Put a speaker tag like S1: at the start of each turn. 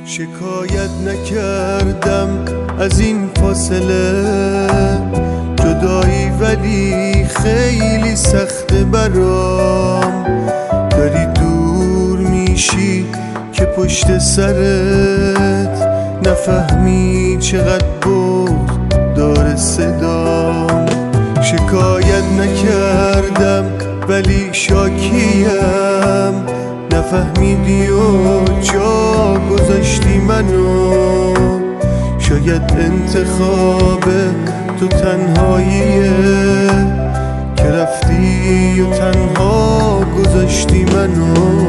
S1: شکایت نکردم از این فاصله، جدایی ولی خیلی سخته برام. داری دور میشی که پشت سرت نفهمی چقدر بود داره صدام. شکایت نکردم ولی شاکیم، نفهمیدی و جا گذاشتی منو. شاید انتخاب تو تنهاییه که رفتی و تنها گذاشتی منو.